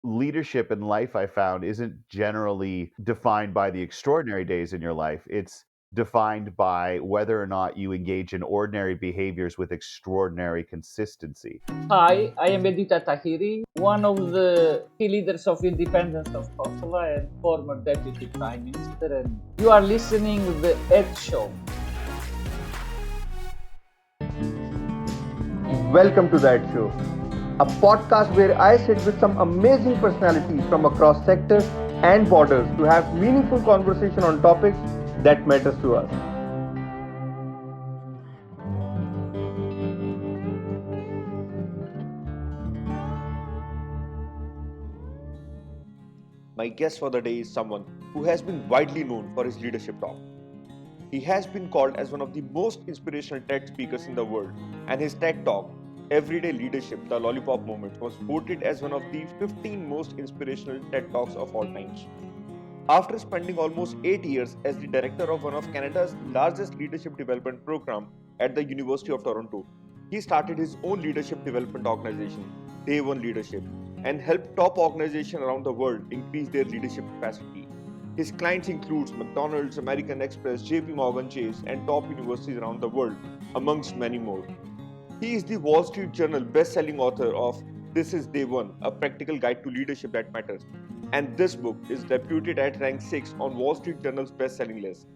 leadership in life, I found, isn't generally defined by the extraordinary days in your life. It's defined by whether or not you engage in ordinary behaviors with extraordinary consistency. Hi, I am Edita Tahiri, one of the key leaders of independence of Kosovo and former Deputy Prime Minister, and you are listening to the TEDS Show. Welcome to that show, a podcast where I sit with some amazing personalities from across sectors and borders to have meaningful conversation on topics that matters to us. My guest for the day is someone who has been widely known for his leadership talk. He has been called as one of the most inspirational TED speakers in the world, and his TED talk, Everyday Leadership, the Lollipop Moments, was voted as one of the 15 most inspirational TED Talks of all times. After spending almost 8 years as the director of one of Canada's largest leadership development program at the University of Toronto, he started his own leadership development organization, Day One Leadership, and helped top organizations around the world increase their leadership capacity. His clients include McDonald's, American Express, JP Morgan Chase, and top universities around the world, amongst many more. He is the Wall Street Journal best-selling author of This is Day One, a practical guide to leadership that matters. And this book is reputed at rank 6 on Wall Street Journal's best-selling list.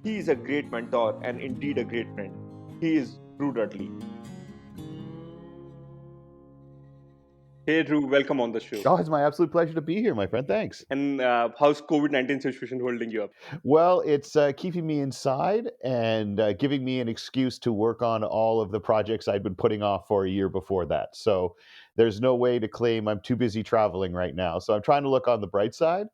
He is a great mentor and indeed a great friend. He is Drew Dudley. Hey Drew, welcome on the show. Oh, it's my absolute pleasure to be here, my friend. Thanks. And how's COVID-19 situation holding you up? Well, it's keeping me inside and giving me an excuse to work on all of the projects I'd been putting off for a year before that. So there's no way to claim I'm too busy traveling right now. So I'm trying to look on the bright side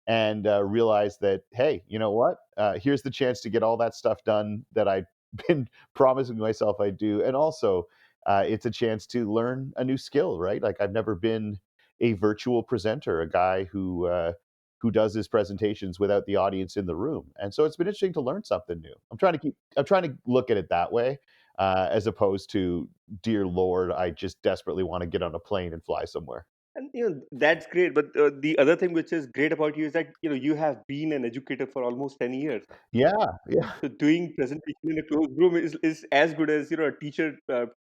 and realize that, hey, you know what? Here's the chance to get all that stuff done that I've been promising myself I'd do. And also, it's a chance to learn a new skill, right? Like I've never been a virtual presenter, a guy who does his presentations without the audience in the room. And so it's been interesting to learn something new. I'm trying to look at it that way, as opposed to, dear Lord, I just desperately want to get on a plane and fly somewhere. And that's great. But the other thing which is great about you is that you have been an educator for almost 10 years. Yeah, yeah. So doing presentation in a closed room is as good as a teacher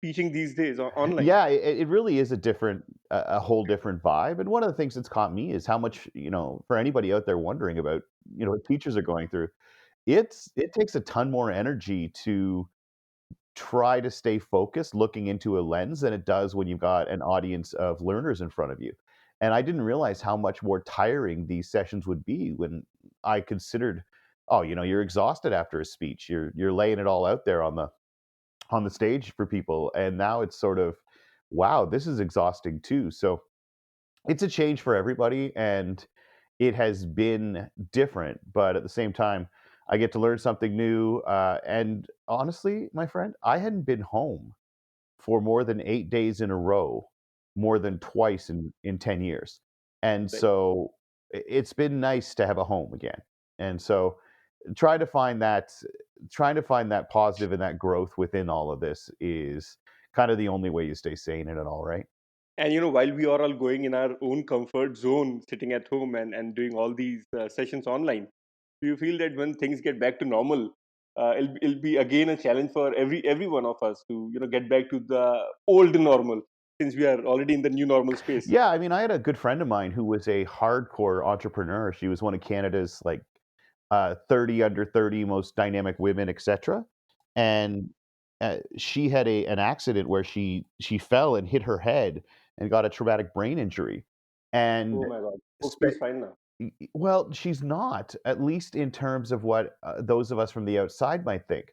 teaching these days online. Yeah, it really is a whole different vibe. And one of the things that's caught me is how much, for anybody out there wondering about, what teachers are going through, it takes a ton more energy to try to stay focused looking into a lens than it does when you've got an audience of learners in front of you. And I didn't realize how much more tiring these sessions would be when I considered, oh, you're exhausted after a speech. You're laying it all out there on the stage for people. And now it's sort of, wow, this is exhausting too. So it's a change for everybody and it has been different, but at the same time, I get to learn something new. And honestly, my friend, I hadn't been home for more than 8 days in a row, more than twice in 10 years. And Right. so it's been nice to have a home again. And so trying to find that trying to find that positive and that growth within all of this is kind of the only way you stay sane in it all, right? And while we are all going in our own comfort zone, sitting at home and doing all these sessions online, do you feel that when things get back to normal, it'll be again a challenge for every one of us to get back to the old normal, since we are already in the new normal space? Yeah, I mean, I had a good friend of mine who was a hardcore entrepreneur. She was one of Canada's 30 under 30 most dynamic women, etc. And she had an accident where she fell and hit her head and got a traumatic brain injury. And Oh my God! Hope spe- she's fine now. well, she's not, at least in terms of what those of us from the outside might think.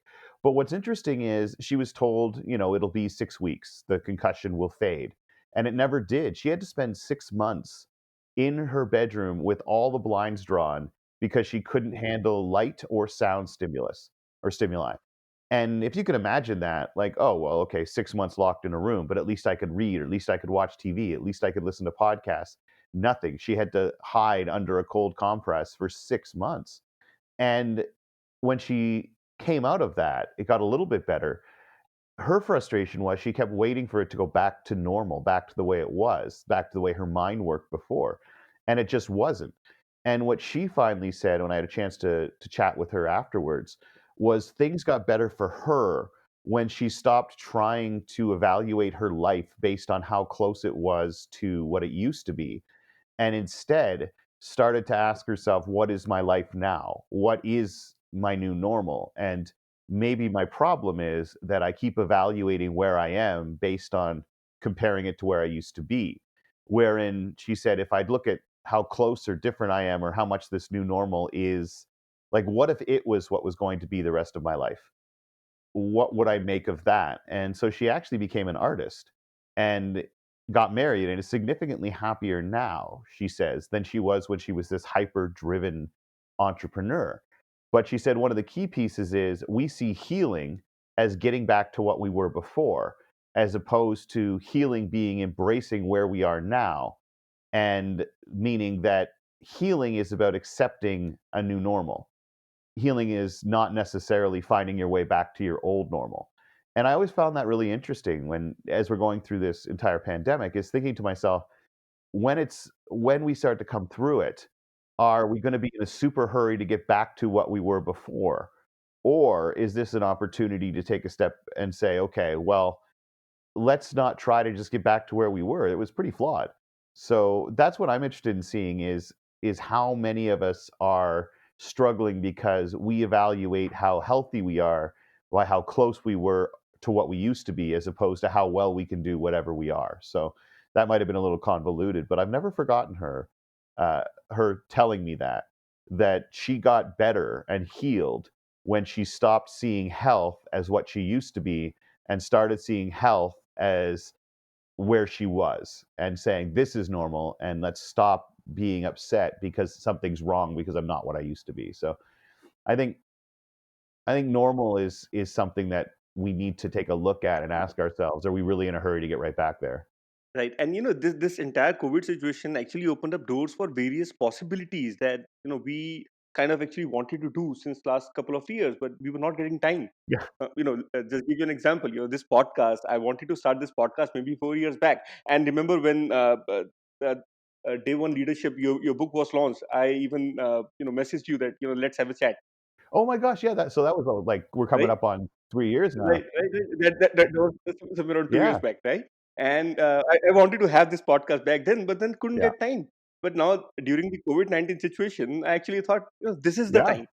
But what's interesting is she was told, it'll be 6 weeks, the concussion will fade. And it never did. She had to spend 6 months in her bedroom with all the blinds drawn because she couldn't handle light or sound stimuli. And if you can imagine that, like, oh, well, okay, 6 months locked in a room, but at least I could read, or at least I could watch TV, at least I could listen to podcasts. Nothing. She had to hide under a cold compress for 6 months. And when she came out of that, it got a little bit better. her frustration was she kept waiting for it to go back to normal, back to the way it was, back to the way her mind worked before, and it just wasn't. And what she finally said when I had a chance to chat with her afterwards was things got better for her when she stopped trying to evaluate her life based on how close it was to what it used to be, and instead started to ask herself, what is my life now? What is my new normal? And maybe my problem is that I keep evaluating where I am based on comparing it to where I used to be. Wherein she said, if I'd look at how close or different I am, or how much this new normal is, like, what if it was what was going to be the rest of my life? What would I make of that? And so she actually became an artist and got married and is significantly happier now, she says, than she was when she was this hyper driven entrepreneur. But she said one of the key pieces is we see healing as getting back to what we were before, as opposed to healing being embracing where we are now, and meaning that healing is about accepting a new normal. Healing is not necessarily finding your way back to your old normal. And I always found that really interesting when, as we're going through this entire pandemic, is thinking to myself, when we start to come through it, are we going to be in a super hurry to get back to what we were before? Or is this an opportunity to take a step and say, okay, well, let's not try to just get back to where we were. It was pretty flawed. So that's what I'm interested in seeing is how many of us are struggling because we evaluate how healthy we are by how close we were to what we used to be, as opposed to how well we can do whatever we are. So that might have been a little convoluted, but I've never forgotten her telling me that she got better and healed when she stopped seeing health as what she used to be and started seeing health as where she was and saying, this is normal, and let's stop being upset because something's wrong because I'm not what I used to be. So I think normal is something that we need to take a look at and ask ourselves, are we really in a hurry to get right back there? Right. And this entire COVID situation actually opened up doors for various possibilities that we kind of actually wanted to do since last couple of years, but we were not getting time. Yeah. Just give you an example. This podcast, I wanted to start this podcast maybe 4 years back. And remember when uh, Day One Leadership, your book was launched. I even messaged you that let's have a chat. Oh my gosh, yeah, that was like we're coming Right. up on 3 years now. Right. That was somewhere around 2 years Yeah. back, right? And I wanted to have this podcast back then, but then couldn't Yeah. get time. But now during the COVID-19 situation, I actually thought, this is the Yeah. time.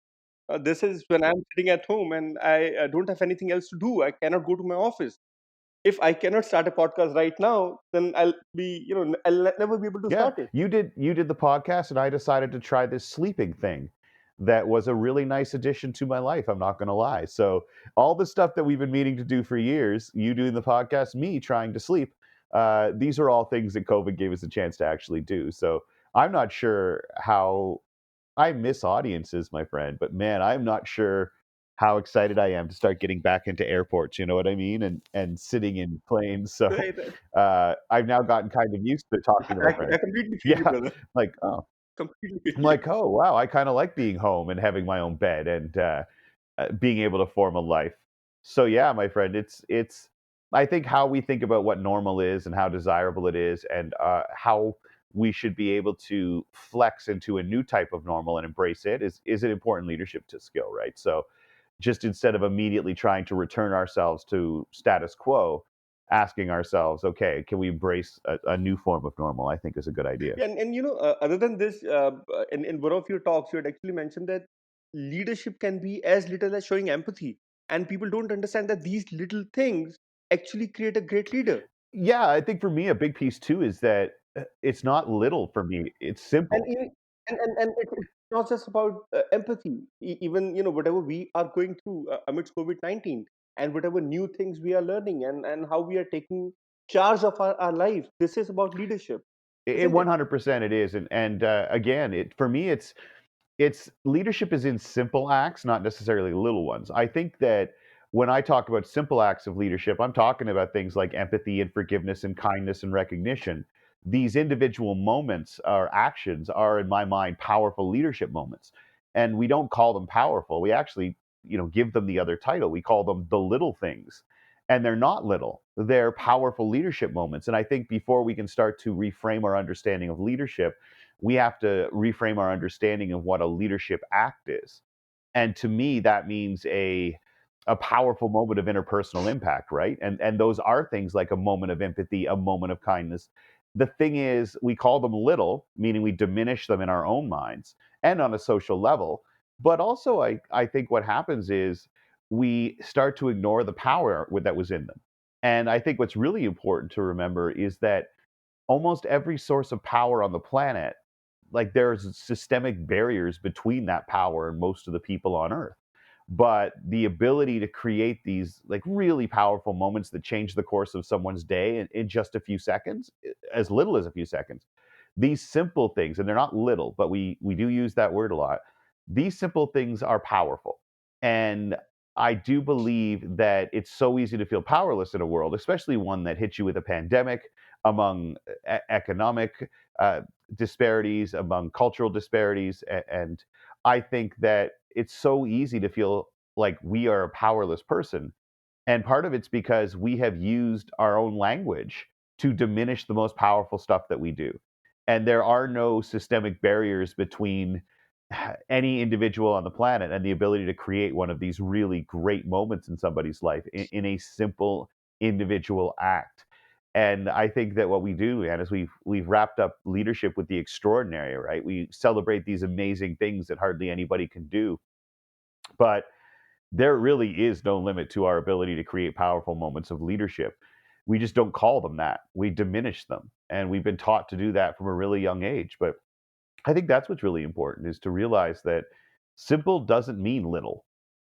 This is when I'm sitting at home and I don't have anything else to do. I cannot go to my office. If I cannot start a podcast right now, then I'll never be able to Yeah, start it. you did the podcast, and I decided to try this sleeping thing. That was a really nice addition to my life. I'm not going to lie. So all the stuff that we've been meaning to do for years, you doing the podcast, me trying to sleep, these are all things that COVID gave us a chance to actually do. So I'm not sure how I miss audiences, my friend, but man, I'm not sure how excited I am to start getting back into airports. You know what I mean? And sitting in planes. So Right, right. I've now gotten kind of used to talking to my I friends. completely feel you, Yeah, brother. like, oh, Completely feel I'm you. like, oh wow, I kind of like being home and having my own bed and being able to form a life. So yeah, my friend, it's. I think how we think about what normal is and how desirable it is, and how we should be able to flex into a new type of normal and embrace it is an important leadership to skill, right? So just instead of immediately trying to return ourselves to status quo, asking ourselves, okay, can we embrace a new form of normal? I think is a good idea. Yeah, and other than this, in one of your talks, you had actually mentioned that leadership can be as little as showing empathy, and people don't understand that these little things actually create a great leader. Yeah, I think for me, a big piece too is that it's not little for me. It's And simple. even, and it's not just about empathy. Even whatever we are going through amidst COVID-19, and whatever new things we are learning, and how we are taking charge of our life. This is about leadership, It isn't it? 100% it is, and again, it for me, it's leadership is in simple acts, not necessarily little ones. I think that when I talk about simple acts of leadership, I'm talking about things like empathy and forgiveness and kindness and recognition. These individual moments or actions are, in my mind, powerful leadership moments. And we don't call them powerful. We actually, give them the other title. We call them the little things. And they're not little, they're powerful leadership moments. And I think before we can start to reframe our understanding of leadership, we have to reframe our understanding of what a leadership act is. And to me, that means a powerful moment of interpersonal impact, right? And those are things like a moment of empathy, a moment of kindness. The thing is, we call them little, meaning we diminish them in our own minds and on a social level. But also, I think what happens is we start to ignore the power that was in them. And I think what's really important to remember is that almost every source of power on the planet, like there's systemic barriers between that power and most of the people on earth. But the ability to create these like really powerful moments that change the course of someone's day in just a few seconds, as little as a few seconds, these simple things, and they're not little, but we do use that word a lot. These simple things are powerful. And I do believe that it's so easy to feel powerless in a world, especially one that hits you with a pandemic, among economic uh, disparities, among cultural disparities. And I think that it's so easy to feel like we are a powerless person. And part of it's because we have used our own language to diminish the most powerful stuff that we do. And there are no systemic barriers between any individual on the planet and the ability to create one of these really great moments in somebody's life in a simple individual act. And I think that what we do, and is we've wrapped up leadership with the extraordinary, right? We celebrate these amazing things that hardly anybody can do. But there really is no limit to our ability to create powerful moments of leadership. We just don't call them that. We diminish them. And we've been taught to do that from a really young age. But I think that's what's really important is to realize that simple doesn't mean little,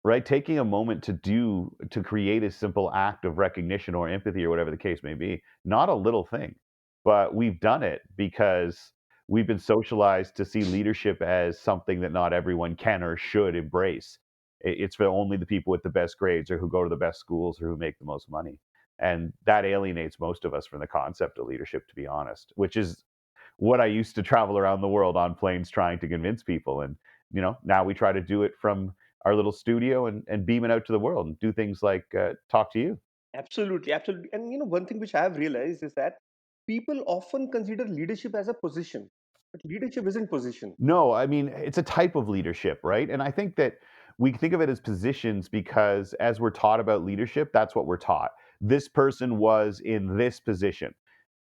right? Taking a moment to create a simple act of recognition or empathy or whatever the case may be, not a little thing, but we've done it because we've been socialized to see leadership as something that not everyone can or should embrace. It's for only the people with the best grades or who go to the best schools or who make the most money. And that alienates most of us from the concept of leadership, to be honest, which is what I used to travel around the world on planes trying to convince people. And, now we try to do it from our little studio and beam it out to the world and do things like talk to you. Absolutely, absolutely. And one thing which I have realized is that people often consider leadership as a position, but leadership isn't position. No, I mean, it's a type of leadership, right? And I think that we think of it as positions because as we're taught about leadership, that's what we're taught. This person was in this position.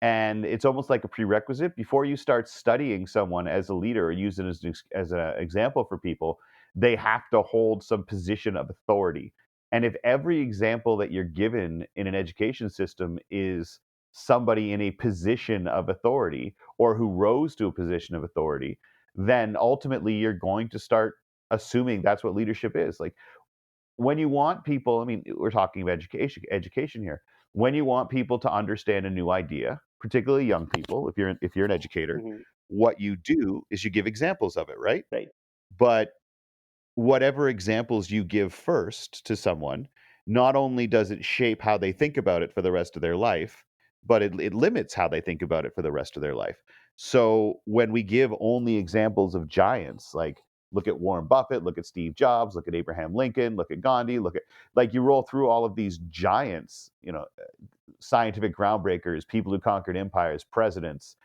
And it's almost like a prerequisite before you start studying someone as a leader or use it as an example for people, they have to hold some position of authority. And if every example that you're given in an education system is somebody in a position of authority, or who rose to a position of authority, then ultimately you're going to start assuming that's what leadership is. Like when you want people, I mean, we're talking about education here. When you want people to understand a new idea, particularly young people, if you're an educator, Hmm. what you do is you give examples of it, right? Right. But whatever examples you give first to someone, not only does it shape how they think about it for the rest of their life, but it limits how they think about it for the rest of their life. So when we give only examples of giants, like look at Warren Buffett, look at Steve Jobs, look at Abraham Lincoln, look at Gandhi, look at like you roll through all of these giants, scientific groundbreakers, people who conquered empires, presidents,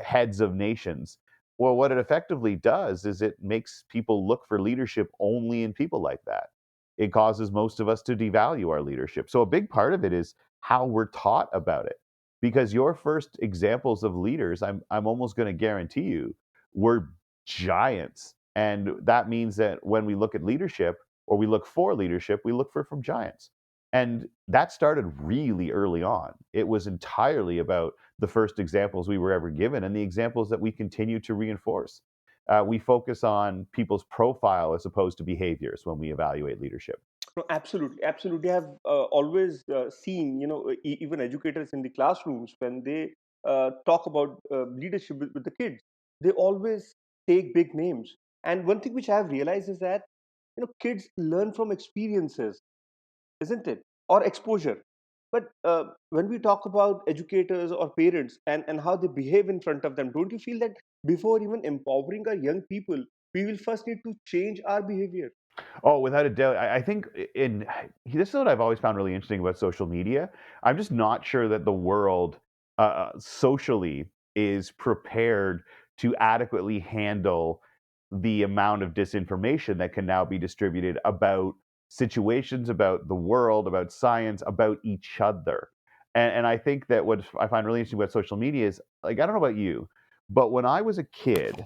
heads of nations. Well, what it effectively does is it makes people look for leadership only in people like that. It causes most of us to devalue our leadership. So a big part of it is how we're taught about it. Because your first examples of leaders, I'm almost going to guarantee you, were giants. And that means that when we look at leadership or we look for leadership, we look for from giants. And that started really early on. It was entirely about the first examples we were ever given and the examples that we continue to reinforce. We focus on people's profile as opposed to behaviors when we evaluate leadership. No, absolutely, absolutely. I have always seen, even educators in the classrooms when they talk about leadership with the kids, they always take big names. And one thing which I have realized is that, kids learn from experiences, isn't it? Or exposure. But when we talk about educators or parents and how they behave in front of them, don't you feel that before even empowering our young people, we will first need to change our behavior? Oh, without a doubt. I think in this is what I've always found really interesting about social media. I'm just not sure that the world socially is prepared to adequately handle the amount of disinformation that can now be distributed about situations, about the world, about science, about each other. And I think that what I find really interesting about social media is like, I don't know about you, but when I was a kid,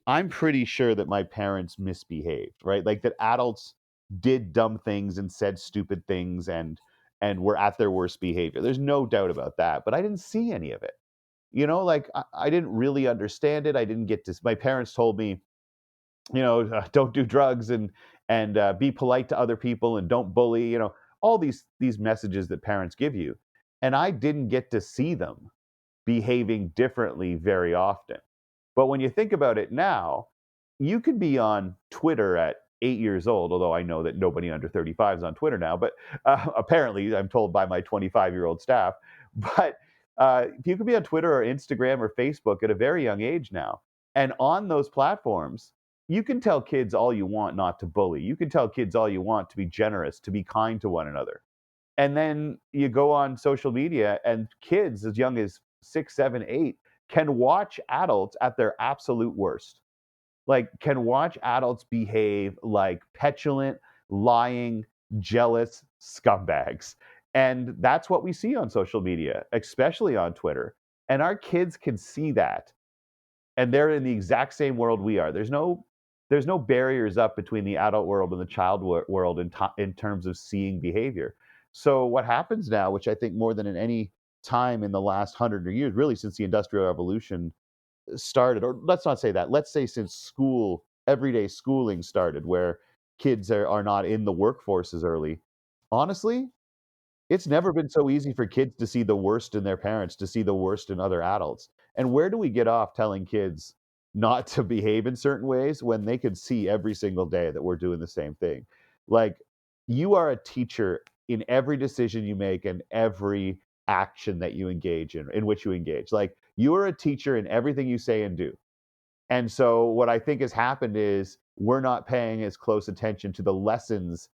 I'm pretty sure that my parents misbehaved, right? Like that adults did dumb things and said stupid things and were at their worst behavior. There's no doubt about that. But I didn't see any of it. You know, like I didn't really understand it. I didn't get to. My parents told me, don't do drugs and be polite to other people and don't bully. All these messages that parents give you, and I didn't get to see them behaving differently very often. But when you think about it now, you could be on Twitter at 8 years old, although I know that nobody under 35 is on Twitter now, but apparently I'm told by my 25-year-old staff. But you could be on Twitter or Instagram or Facebook at a very young age now. And on those platforms, you can tell kids all you want not to bully. You can tell kids all you want to be generous, to be kind to one another. And then you go on social media, and kids as young as 6, 7, 8 can watch adults at their absolute worst. Like, can watch adults behave like petulant, lying, jealous scumbags. And that's what we see on social media, especially on Twitter. And our kids can see that, and they're in the exact same world we are. There's no barriers up between the adult world and the child world in terms of seeing behavior. So what happens now, which I think more than in any time in the last 100 years, really since the Industrial Revolution started, or let's not say that, let's say since everyday schooling started, where kids are not in the workforce as early. Honestly, it's never been so easy for kids to see the worst in their parents, to see the worst in other adults. And where do we get off telling kids not to behave in certain ways when they could see every single day that we're doing the same thing? Like, you are a teacher in every decision you make and every action that you engage in which you engage. Like, you are a teacher in everything you say and do. And so what I think has happened is we're not paying as close attention to the lessons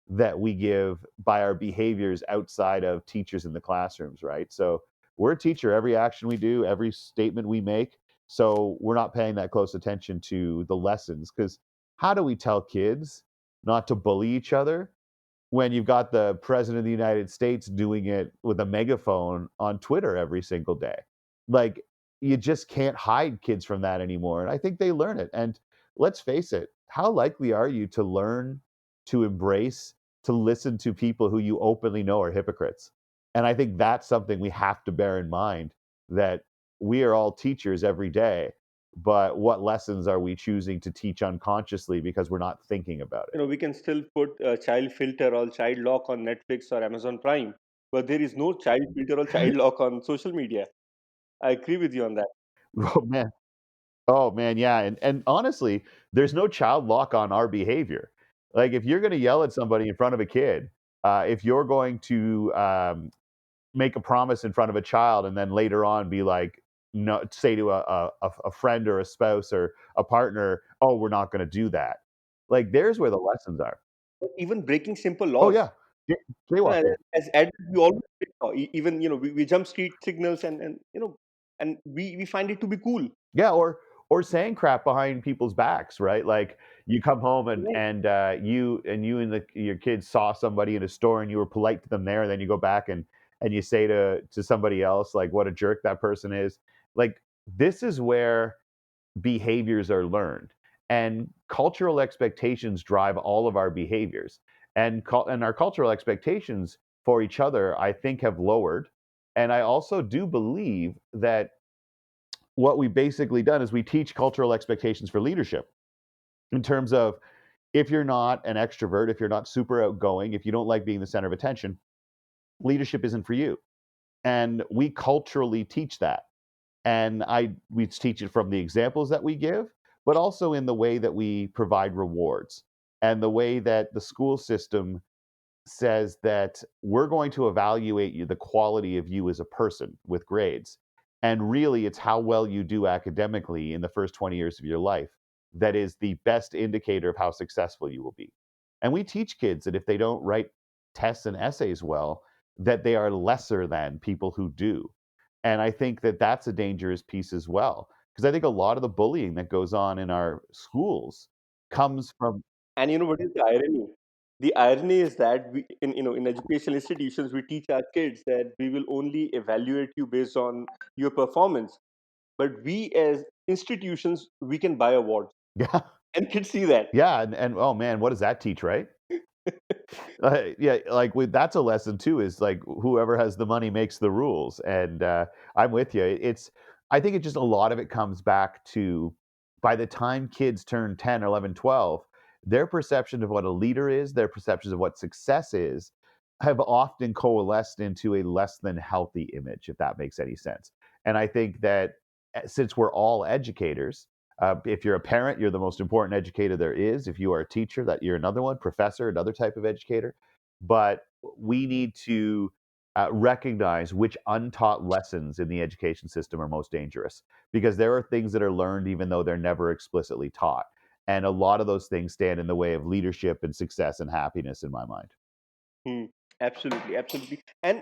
that we give by our behaviors outside of teachers in the classrooms, right? So we're a teacher, every action we do, every statement we make. So we're not paying that close attention to the lessons, because how do we tell kids not to bully each other when you've got the president of the United States doing it with a megaphone on Twitter every single day? Like, you just can't hide kids from that anymore. And I think they learn it. And let's face it, how likely are you to learn, to embrace, to listen to people who you openly know are hypocrites? And I think that's something we have to bear in mind, that we are all teachers every day, but what lessons are we choosing to teach unconsciously because we're not thinking about it? We can still put a child filter or child lock on Netflix or Amazon Prime, but there is no child filter or child lock on social media. I agree with you on that. Oh man. Oh man, yeah, and honestly, there's no child lock on our behavior. Like, if you're gonna yell at somebody in front of a kid, if you're going to, make a promise in front of a child and then later on be like, no, say to a friend or a spouse or a partner, "Oh, we're not gonna do that." Like, there's where the lessons are. Even breaking simple Oh, laws. yeah. Ja jaywalking. As adults, we always break law. Even we jump street signals and we find it to be cool. Yeah, or saying crap behind people's backs, right? Like, you come home Right. you and your kids saw somebody in a store and you were polite to them there, and then you go back and you say to somebody else, like, what a jerk that person is. Like, this is where behaviors are learned, and cultural expectations drive all of our behaviors. And our cultural expectations for each other, I think, have lowered. And I also do believe that what we've basically done is we teach cultural expectations for leadership, in terms of, if you're not an extrovert, if you're not super outgoing, if you don't like being the center of attention, leadership isn't for you. And we culturally teach that. And we teach it from the examples that we give, but also in the way that we provide rewards, and the way that the school system says that we're going to evaluate you, the quality of you as a person, with grades. And really, it's how well you do academically in the first 20 years of your life that is the best indicator of how successful you will be. And we teach kids that if they don't write tests and essays well, that they are lesser than people who do. And I think that that's a dangerous piece as well, because I think a lot of the bullying that goes on in our schools comes from. And what is the irony? The irony is that we, in educational institutions, we teach our kids that we will only evaluate you based on your performance. But we as institutions, we can buy awards, Yeah, and kids see that. yeah, and oh man, what does that teach, right? Yeah, like that's a lesson too. Is like whoever has the money makes the rules, and I'm with you. It's I think it just a lot of it comes back to by the time kids turn 10, 11, 12, their perception of what a leader is, their perceptions of what success is, have often coalesced into a less than healthy image, if that makes any sense. And I think that since we're all educators, if you're a parent, you're the most important educator there is. If you are a teacher, that you're another one, professor, another type of educator. But we need to recognize which untaught lessons in the education system are most dangerous, because there are things that are learned even though they're never explicitly taught. And a lot of those things stand in the way of leadership and success and happiness, in my mind. Hmm. Absolutely, absolutely. And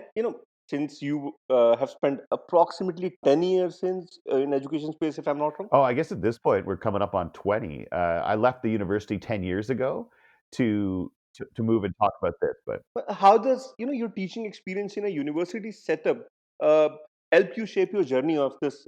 since you have spent approximately 10 years since in education space, if I'm not wrong. Oh, I guess at this point we're coming up on 20. I left the university 10 years ago to move and talk about this, but But how does your teaching experience in a university setup uh, help you shape your journey of this?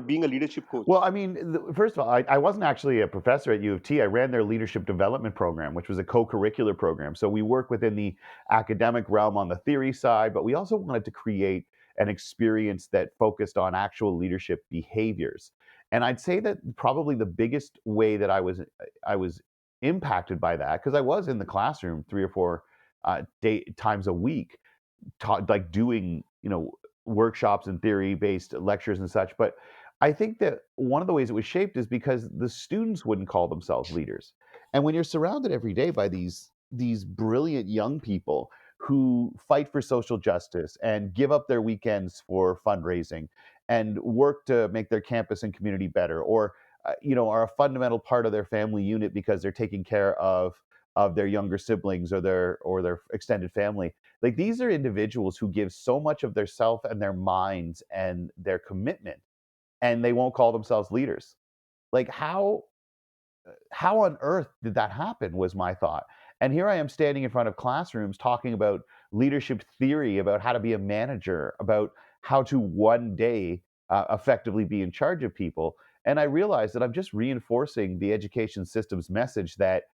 Being a leadership coach. well, I mean, first of all, I wasn't actually a professor at U of T. I ran their leadership development program, which was a co-curricular program. So we work within the academic realm on the theory side, but we also wanted to create an experience that focused on actual leadership behaviors. And I'd say that probably the biggest way that I was impacted by that, because I was in the classroom 3 or 4 times a week, like doing workshops and theory based lectures and such. But I think that one of the ways it was shaped is because the students wouldn't call themselves leaders. And when you're surrounded every day by these brilliant young people who fight for social justice and give up their weekends for fundraising and work to make their campus and community better, or are a fundamental part of their family unit because they're taking care of their younger siblings or their extended family. Like, these are individuals who give so much of their self and their minds and their commitment, and they won't call themselves leaders. Like, how on earth did that happen, was my thought. And here I am standing in front of classrooms talking about leadership theory, about how to be a manager, about how to one day effectively be in charge of people. And I realized that I'm just reinforcing the education system's message that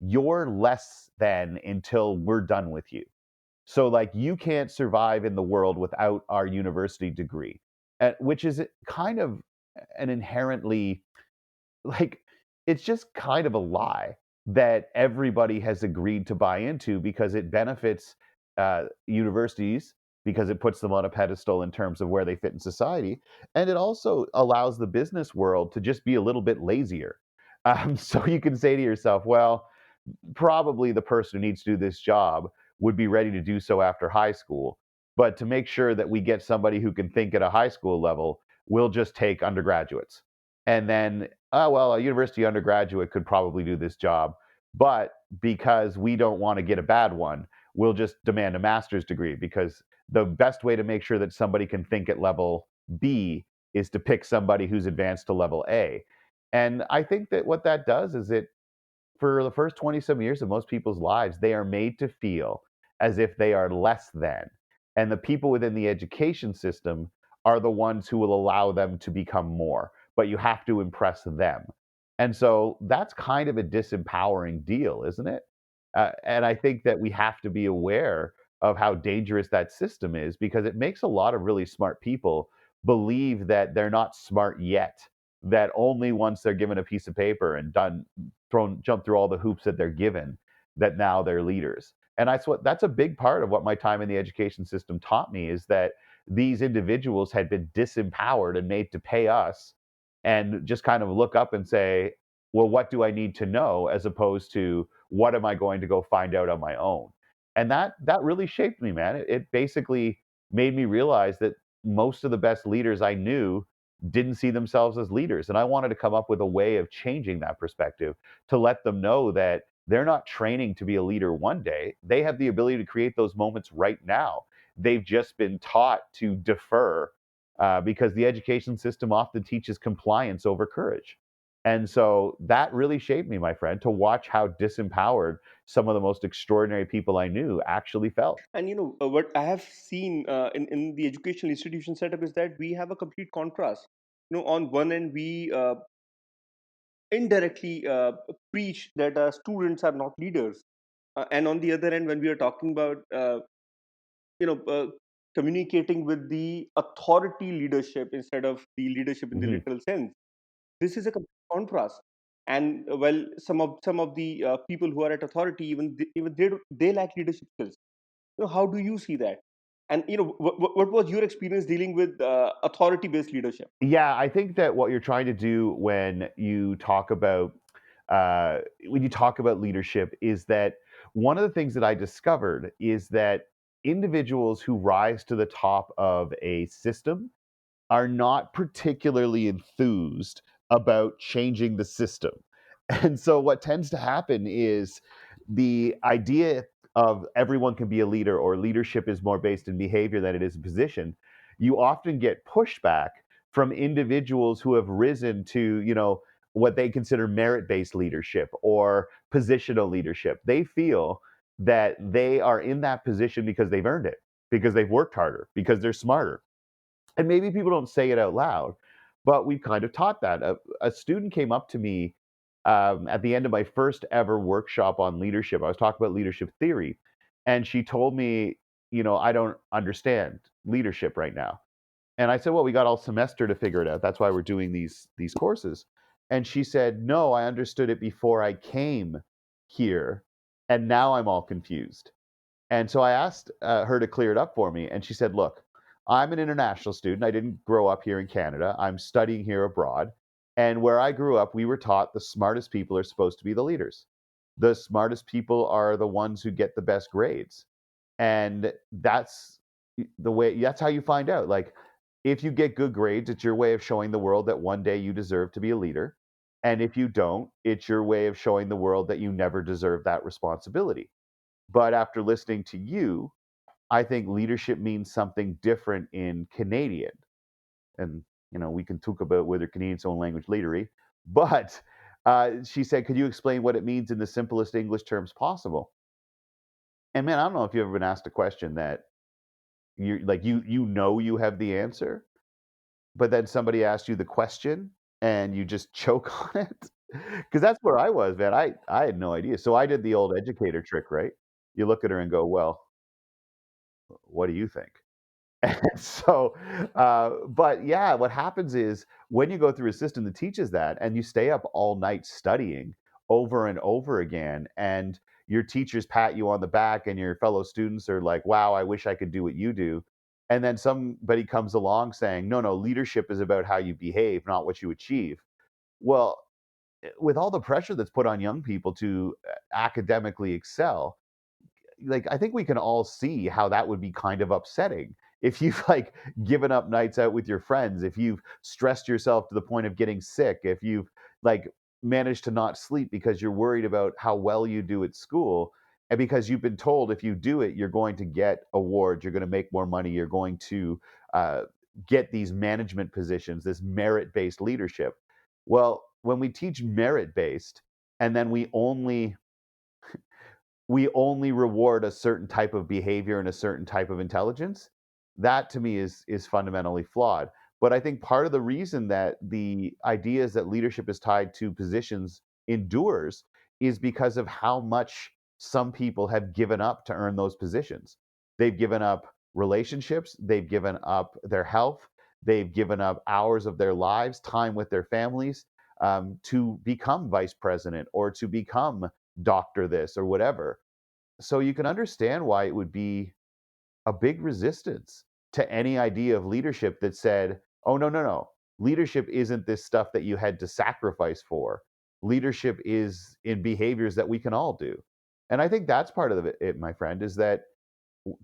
you're less than until we're done with you. So, like, you can't survive in the world without our university degree, which is kind of an inherently, like, it's just kind of a lie that everybody has agreed to buy into, because it benefits universities, because it puts them on a pedestal in terms of where they fit in society, and it also allows the business world to just be a little bit lazier. So you can say to yourself, well, probably the person who needs to do this job would be ready to do so after high school. But to make sure that we get somebody who can think at a high school level, we'll just take undergraduates. And then, oh, well, a university undergraduate could probably do this job. But because we don't want to get a bad one, we'll just demand a master's degree, because the best way to make sure that somebody can think at level B is to pick somebody who's advanced to level A. And I think that what that does is it, for the first 20 some years of most people's lives, they are made to feel as if they are less than. And the people within the education system are the ones who will allow them to become more, but you have to impress them. And so that's kind of a disempowering deal, isn't it? And I think that we have to be aware of how dangerous that system is, because it makes a lot of really smart people believe that they're not smart yet, that only once they're given a piece of paper and jump through all the hoops that they're given, that now they're leaders. And that's a big part of what my time in the education system taught me, is that these individuals had been disempowered and made to pay us, and just kind of look up and say, well, what do I need to know, as opposed to what am I going to go find out on my own. And that really shaped me, man. It basically made me realize that most of the best leaders I knew didn't see themselves as leaders. And I wanted to come up with a way of changing that perspective, to let them know that They're not training to be a leader one day. They have the ability to create those moments right now. They've just been taught to defer because the education system often teaches compliance over courage. And so that really shaped me, my friend, to watch how disempowered some of the most extraordinary people I knew actually felt. And what I have seen in the educational institution setup is that we have a complete contrast. On one end, we indirectly preach that students are not leaders, and on the other end, when we are talking about you know uh, communicating with the authority leadership instead of the leadership in the Mhm. literal sense, this is a complete contrast. And well, some of the people who are at authority, even they lack leadership skills. How do you see that? And what was your experience dealing with authority based leadership? Yeah, I think that what you're trying to do when you talk about leadership is that one of the things that I discovered is that individuals who rise to the top of a system are not particularly enthused about changing the system. And so what tends to happen is the idea of everyone can be a leader or leadership is more based in behavior than it is in position. You often get pushback from individuals who have risen to, what they consider merit-based leadership or positional leadership. They feel that they are in that position because they've earned it, because they've worked harder, because they're smarter, and maybe people don't say it out loud, but we've kind of taught that. A student came up to me at the end of my first ever workshop on leadership. I was talking about leadership theory, and she told me, I don't understand leadership right now. And I said, well, we got all semester to figure it out. That's why we're doing these courses. And she said, no, I understood it before I came here, and now I'm all confused. And so I asked her to clear it up for me. And she said, look, I'm an international student. I didn't grow up here in Canada. I'm studying here abroad. And where I grew up, we were taught the smartest people are supposed to be the leaders. The smartest people are the ones who get the best grades. And that's how you find out. Like, if you get good grades, it's your way of showing the world that one day you deserve to be a leader. And if you don't, it's your way of showing the world that you never deserve that responsibility. But after listening to you, I think leadership means something different in Canadian. And, we can talk about whether Canadians own language leadery. But she said, could you explain what it means in the simplest English terms possible? And man, I don't know if you've ever been asked a question that you have the answer, but then somebody asks you the question and you just choke on it. Because that's where I was, man. I had no idea. So I did the old educator trick, right? You look at her and go, well, what do you think? And so, but yeah, what happens is when you go through a system that teaches that and you stay up all night studying over and over again, and your teachers pat you on the back and your fellow students are like, wow, I wish I could do what you do. And then somebody comes along saying, no, no, leadership is about how you behave, not what you achieve. Well, with all the pressure that's put on young people to academically excel, like, I think we can all see how that would be kind of upsetting if you've like given up nights out with your friends, if you've stressed yourself to the point of getting sick, if you've like managed to not sleep because you're worried about how well you do at school, and because you've been told if you do it you're going to get awards, you're going to make more money, you're going to uh, get these management positions, this merit-based leadership. Well, when we teach merit-based and then we only reward a certain type of behavior and a certain type of intelligence, that to me is fundamentally flawed. But I think part of the reason that the ideas that leadership is tied to positions endures is because of how much some people have given up to earn those positions. They've given up relationships, they've given up their health, they've given up hours of their lives, time with their families, to become vice president or to become doctor this or whatever. So you can understand why it would be a big resistance to any idea of leadership that said, oh, no, no, no. Leadership isn't this stuff that you had to sacrifice for. Leadership is in behaviors that we can all do. And I think that's part of it, my friend, is that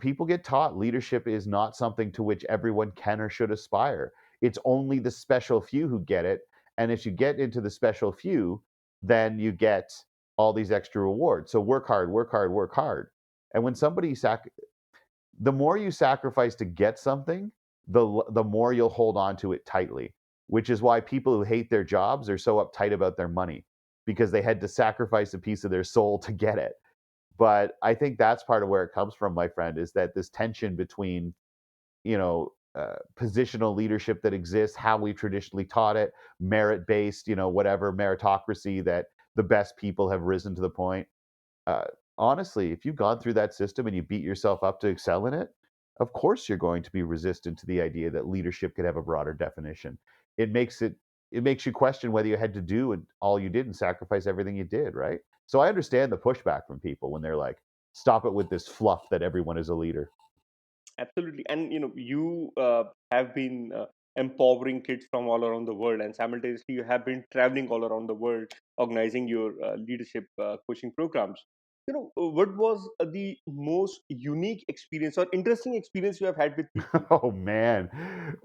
people get taught leadership is not something to which everyone can or should aspire. It's only the special few who get it. And if you get into the special few, then you get all these extra rewards. So work hard, work hard, work hard. And when the more you sacrifice to get something, the more you'll hold on to it tightly, which is why people who hate their jobs are so uptight about their money because they had to sacrifice a piece of their soul to get it. But I think that's part of where it comes from, my friend, is that this tension between, positional leadership that exists, how we traditionally taught it, merit based, whatever meritocracy that the best people have risen to the point. uh, Honestly, if you've gone through that system and you beat yourself up to excel in it, of course you're going to be resistant to the idea that leadership could have a broader definition. It makes you question whether you had to do and all you did and sacrifice everything you did, right? So I understand the pushback from people when they're like, "Stop it with this fluff that everyone is a leader." Absolutely. And you have been empowering kids from all around the world, and simultaneously you have been traveling all around the world, organizing your leadership coaching programs. What was the most unique experience or interesting experience you have had with people? Oh man.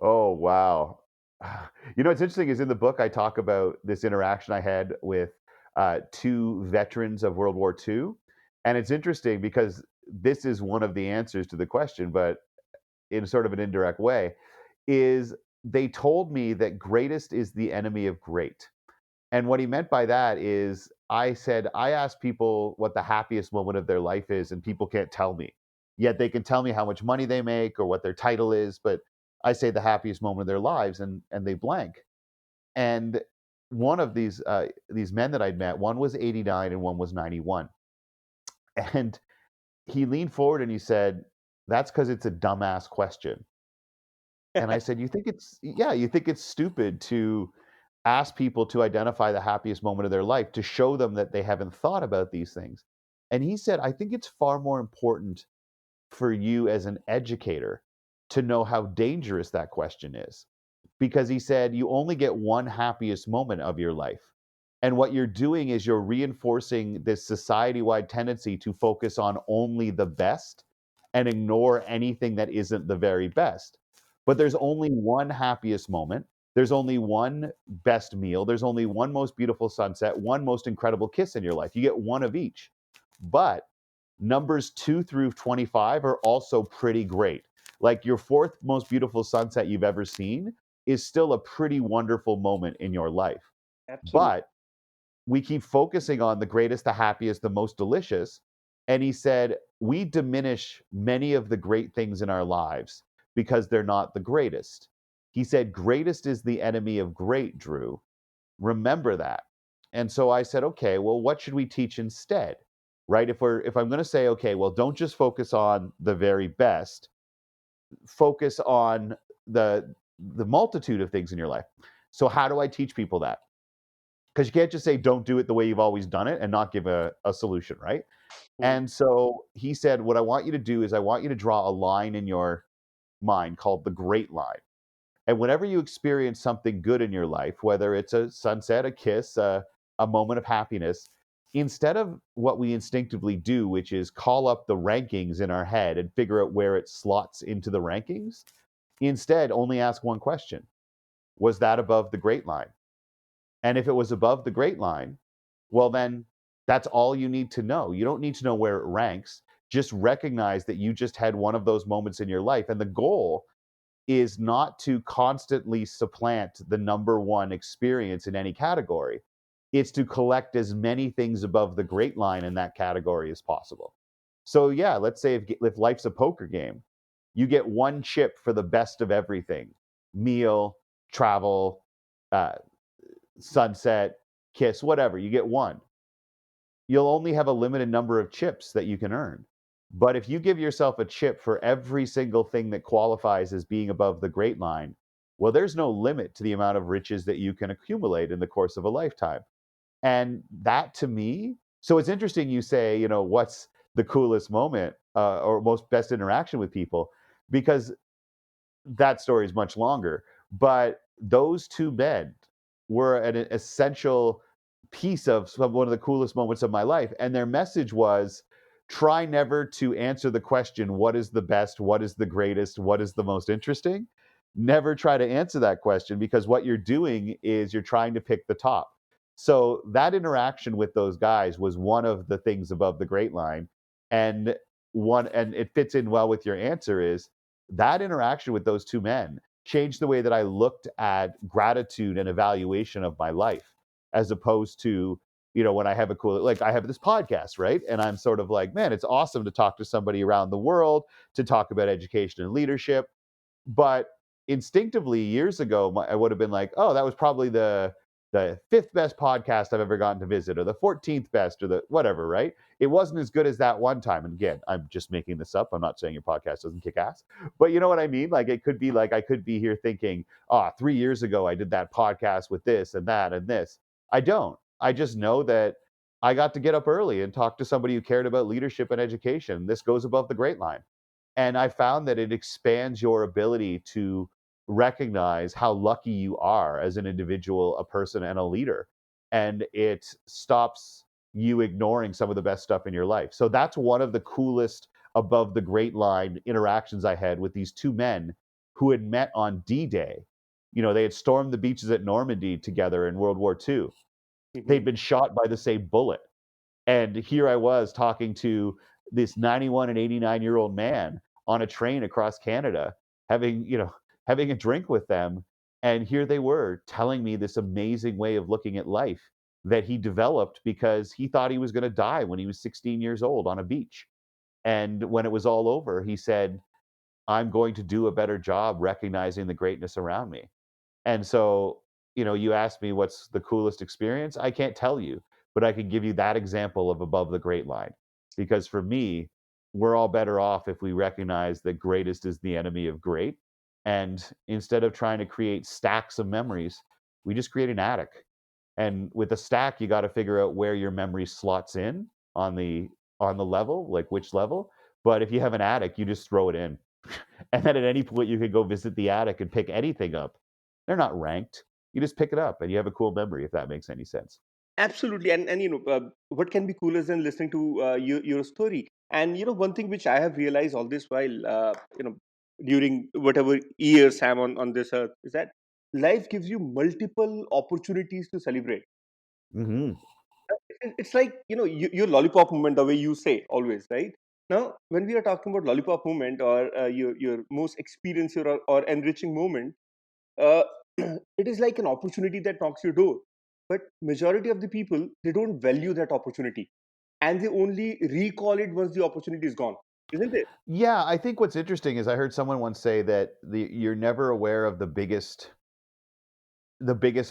Oh wow. What's interesting is in the book I talk about this interaction I had with two veterans of World War II. And it's interesting because this is one of the answers to the question, but in sort of an indirect way, is they told me that greatest is the enemy of great. And what he meant by that is I said, I ask people what the happiest moment of their life is, and people can't tell me. Yet they can tell me how much money they make or what their title is, but I say the happiest moment of their lives and they blank. And one of these men that I'd met, one was 89 and one was 91. And he leaned forward and he said, "That's because it's a dumbass question." And I said, you think it's stupid to ask people to identify the happiest moment of their life to show them that they haven't thought about these things. And he said, I think it's far more important for you as an educator to know how dangerous that question is. Because he said, you only get one happiest moment of your life. And what you're doing is you're reinforcing this society wide tendency to focus on only the best and ignore anything that isn't the very best. But there's only one happiest moment. There's only one best meal. There's only one most beautiful sunset, one most incredible kiss in your life. You get one of each. But numbers 2 through 25 are also pretty great. Like your fourth most beautiful sunset you've ever seen is still a pretty wonderful moment in your life. Absolutely. But we keep focusing on the greatest, the happiest, the most delicious. And he said, we diminish many of the great things in our lives because they're not the greatest. He said, greatest is the enemy of great, Drew. Remember that. And so I said, okay, well, what should we teach instead? Right? If I'm going to say, okay, well, don't just focus on the very best, focus on the multitude of things in your life. So how do I teach people that? Because you can't just say don't do it the way you've always done it and not give a solution, right? Hmm. And so he said, what I want you to do is I want you to draw a line in your mind called the great line. And whenever you experience something good in your life, whether it's a sunset, a kiss, a moment of happiness, instead of what we instinctively do, which is call up the rankings in our head and figure out where it slots into the rankings, instead only ask one question. Was that above the great line? And if it was above the great line, well, then that's all you need to know. You don't need to know where it ranks. Just recognize that you just had one of those moments in your life. And the goal is not to constantly supplant the number one experience in any category. It's to collect as many things above the great line in that category as possible. So, yeah, let's say if life's a poker game, you get one chip for the best of everything: meal, travel, uh, sunset, kiss, whatever. You get one. You'll only have a limited number of chips that you can earn. But if you give yourself a chip for every single thing that qualifies as being above the great line, well, there's no limit to the amount of riches that you can accumulate in the course of a lifetime. And that to me, so it's interesting you say, what's the coolest moment or most best interaction with people, because that story is much longer. But those two men were an essential piece of one of the coolest moments of my life. And their message was try never to answer the question, what is the best? What is the greatest? What is the most interesting? Never try to answer that question, because what you're doing is you're trying to pick the top. So that interaction with those guys was one of the things above the great line. And and it fits in well with your answer, is that interaction with those two men changed the way that I looked at gratitude and evaluation of my life, as opposed to, when I have like I have this podcast, right? And I'm sort of like, man, it's awesome to talk to somebody around the world, to talk about education and leadership. But instinctively, years ago, I would have been like, oh, that was probably the fifth best podcast I've ever gotten to visit, or the 14th best, or the whatever, right? It wasn't as good as that one time. And again, I'm just making this up. I'm not saying your podcast doesn't kick ass, but you know what I mean? Like, it could be like, I could be here thinking, 3 years ago, I did that podcast with this and that and this. I don't. I just know that I got to get up early and talk to somebody who cared about leadership and education. This goes above the great line. And I found that it expands your ability to recognize how lucky you are as an individual, a person, and a leader. And it stops you ignoring some of the best stuff in your life. So that's one of the coolest above the great line interactions I had with these two men who had met on D-Day. They had stormed the beaches at Normandy together in World War II. They'd Mhm. been shot by the same bullet. And here I was talking to this 91 and 89-year-old man on a train across Canada, having, having a drink with them. And here they were telling me this amazing way of looking at life that he developed because he thought he was going to die when he was 16 years old on a beach. And when it was all over, he said, I'm going to do a better job recognizing the greatness around me. And so, you asked me what's the coolest experience. I can't tell you, but I can give you that example of above the great line. Because for me, we're all better off if we recognize that greatest is the enemy of great. And instead of trying to create stacks of memories, we just create an attic. And with a stack, you got to figure out where your memory slots in on the level, like which level. But if you have an attic, you just throw it in. And then at any point you could go visit the attic and pick anything up. They're not ranked. You just pick it up and you have a cool memory, if that makes any sense. Absolutely, and what can be cooler than listening to your story? And one thing which I have realized all this while, during whatever years I'm on this earth, is that life gives you multiple opportunities to celebrate. Hmm. It's like your lollipop moment, the way you say always, right? Now, when we are talking about lollipop moment, or your most experiential or enriching moment, uh, it is like an opportunity that knocks your door. But majority of the people, they don't value that opportunity, and they only recall it once the opportunity is gone, isn't it? Yeah, I think what's interesting is I heard someone once say that you're never aware of the biggest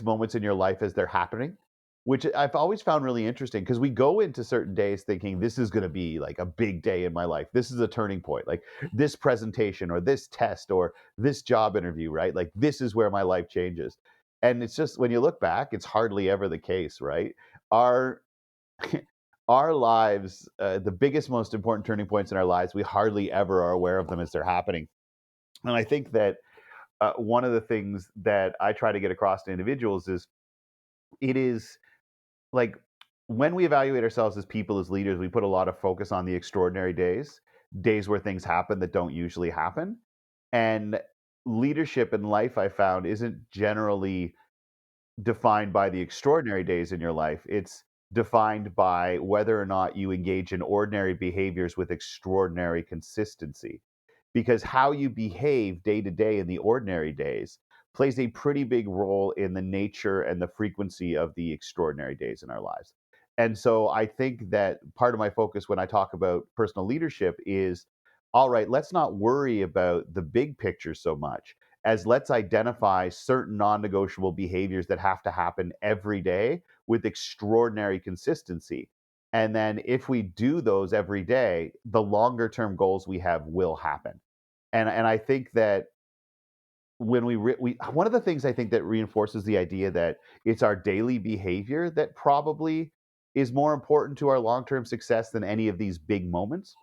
moments in your life as they're happening, which I've always found really interesting, because we go into certain days thinking this is going to be like a big day in my life. This is a turning point, like this presentation or this test or this job interview, right? Like this is where my life changes. And it's just, when you look back, it's hardly ever the case, right? Our our lives, the biggest, most important turning points in our lives, we hardly ever are aware of them as they're happening. And I think that one of the things that I try to get across to individuals is, it is like, when we evaluate ourselves as people, as leaders, we put a lot of focus on the extraordinary days where things happen that don't usually happen. And leadership in life, I found, isn't generally defined by the extraordinary days in your life. It's defined by whether or not you engage in ordinary behaviors with extraordinary consistency. Because how you behave day to day in the ordinary days plays a pretty big role in the nature and the frequency of the extraordinary days in our lives. And so I think that part of my focus when I talk about personal leadership is, all right, let's not worry about the big picture so much as let's identify certain non-negotiable behaviors that have to happen every day with extraordinary consistency. And then if we do those every day, the longer term goals we have will happen. And I think that when we one of the things I think that reinforces the idea that it's our daily behavior that probably is more important to our long-term success than any of these big moments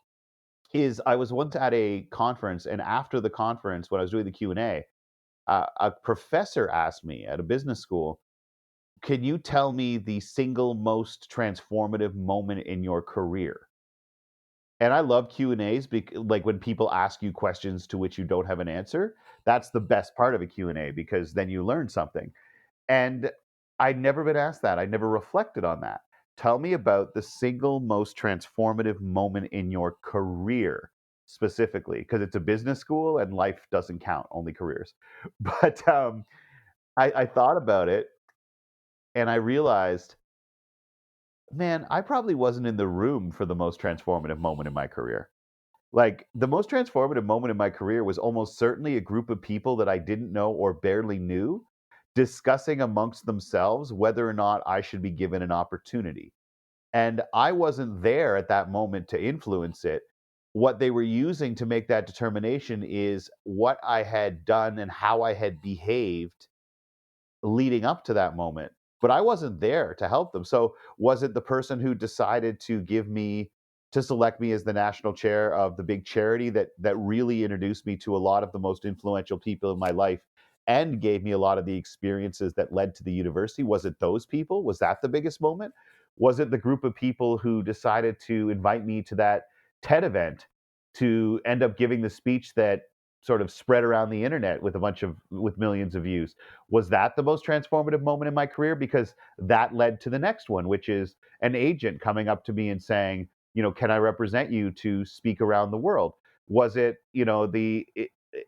is, I was once at a conference, and after the conference, when I was doing the Q&A, a professor asked me at a business school, can you tell me the single most transformative moment in your career? And I love Q&As, like when people ask you questions to which you don't have an answer. That's the best part of a Q&A, because then you learn something. And I'd never been asked that. I'd never reflected on that. Tell me about the single most transformative moment in your career specifically, because it's a business school and life doesn't count, only careers. But I thought about it and I realized, man, I probably wasn't in the room for the most transformative moment in my career. Like, the most transformative moment in my career was almost certainly a group of people that I didn't know or barely knew discussing amongst themselves whether or not I should be given an opportunity. And I wasn't there at that moment to influence it. What they were using to make that determination is what I had done and how I had behaved leading up to that moment, but I wasn't there to help them. So, was it the person who decided to select me as the national chair of the big charity that really introduced me to a lot of the most influential people in my life and gave me a lot of the experiences that led to the university? Was it those people? Was that the biggest moment? Was it the group of people who decided to invite me to that TED event to end up giving the speech that sort of spread around the internet with millions of views? Was that the most transformative moment in my career? Because that led to the next one, which is an agent coming up to me and saying, can I represent you to speak around the world? Was it,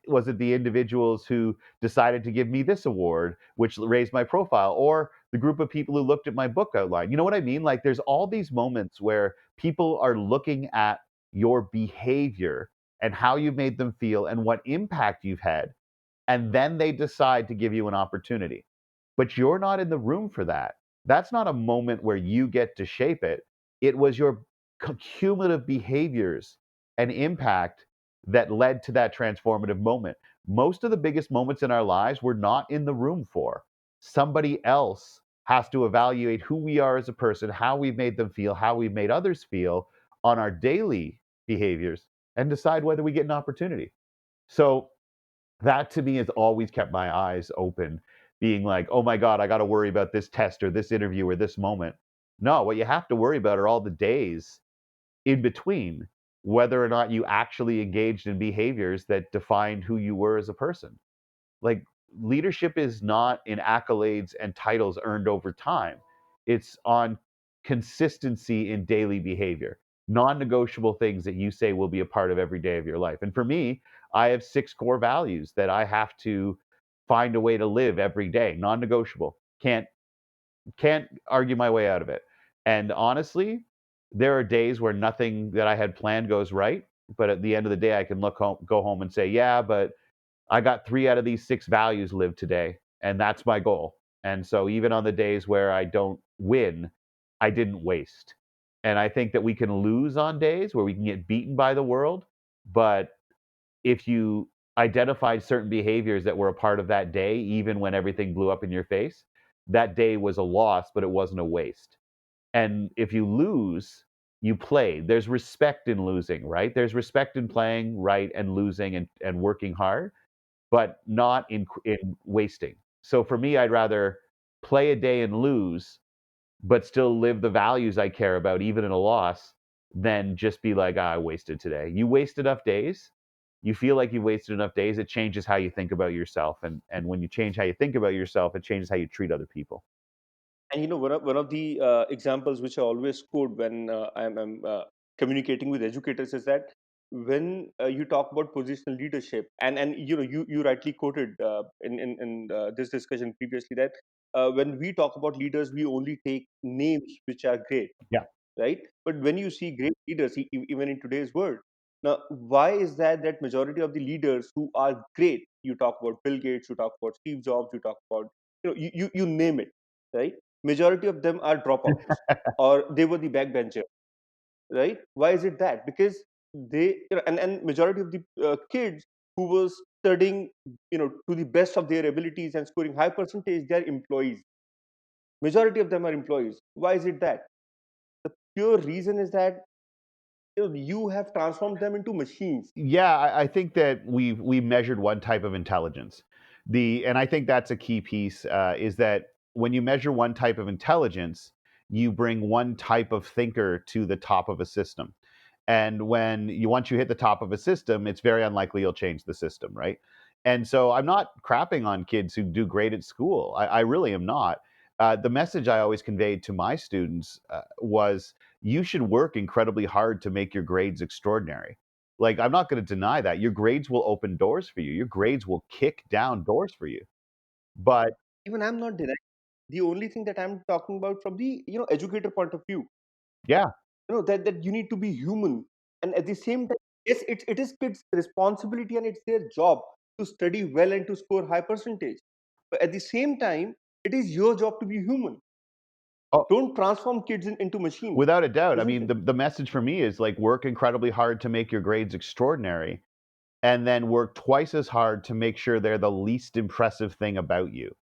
was it the individuals who decided to give me this award, which raised my profile, or the group of people who looked at my book outline? You know what I mean? Like, there's all these moments where people are looking at your behavior and how you've made them feel and what impact you've had, and then they decide to give you an opportunity. But you're not in the room for that. That's not a moment where you get to shape it. It was your cumulative behaviors and impact that led to that transformative moment. Most of the biggest moments in our lives we're not in the room for. Somebody else has to evaluate who we are as a person, how we've made them feel, how we've made others feel on our daily behaviors, and decide whether we get an opportunity. So that to me has always kept my eyes open, being like, oh my God, I got to worry about this test or this interview or this moment. No, what you have to worry about are all the days in between, whether or not you actually engaged in behaviors that defined who you were as a person. Like, leadership is not in accolades and titles earned over time. It's on consistency in daily behavior, non-negotiable things that you say will be a part of every day of your life. And for me, I have 6 core values that I have to find a way to live every day, non-negotiable. Can't argue my way out of it. And honestly, there are days where nothing that I had planned goes right, but at the end of the day I can go home and say, "Yeah, but I got 3 out of these 6 values lived today, and that's my goal." And so even on the days where I don't win, I didn't waste. And I think that we can lose on days where we can get beaten by the world, but if you identified certain behaviors that were a part of that day, even when everything blew up in your face, that day was a loss, but it wasn't a waste. And if you lose, you played. There's respect in losing, right? There's respect in playing right and losing and working hard, but not in wasting. So for me, I'd rather play a day and lose, but still live the values I care about, even in a loss, than just be like, I wasted today. You waste enough days. You feel like you wasted enough days. It changes how you think about yourself, and when you change how you think about yourself, it changes how you treat other people. And one of the examples which I always quote when I'm communicating with educators is that when you talk about positional leadership, and you rightly quoted in this discussion previously that when we talk about leaders, we only take names which are great, Yeah. right? But when you see great leaders, even in today's world, now why is that majority of the leaders who are great, you talk about Bill Gates, you talk about Steve Jobs, you talk about you name it, right? Majority of them are dropouts or they were the backbencher, right? Why is it that? Because and majority of the kids who was studying to the best of their abilities and scoring high percentage, they are employees. Majority of them are employees. Why is it that? The pure reason is that you have transformed them into machines. Yeah, I think that we measured one type of intelligence. And I think that's a key piece, is that when you measure one type of intelligence, you bring one type of thinker to the top of a system. And once you hit the top of a system, it's very unlikely you'll change the system, right? And so I'm not crapping on kids who do great at school. I really am not. The message I always conveyed to my students was you should work incredibly hard to make your grades extraordinary. Like, I'm not going to deny that. Your grades will open doors for you, your grades will kick down doors for you. But Even I'm not denying. The only thing that I'm talking about from the educator point of view, yeah, that you need to be human, and at the same time, yes, it is kids' responsibility and it's their job to study well and to score high percentage. But at the same time, it is your job to be human. oh, Don't transform kids into machines, without a doubt. I isn't mean, it? the message for me is like work incredibly hard to make your grades extraordinary, and then work twice as hard to make sure they're the least impressive thing about you.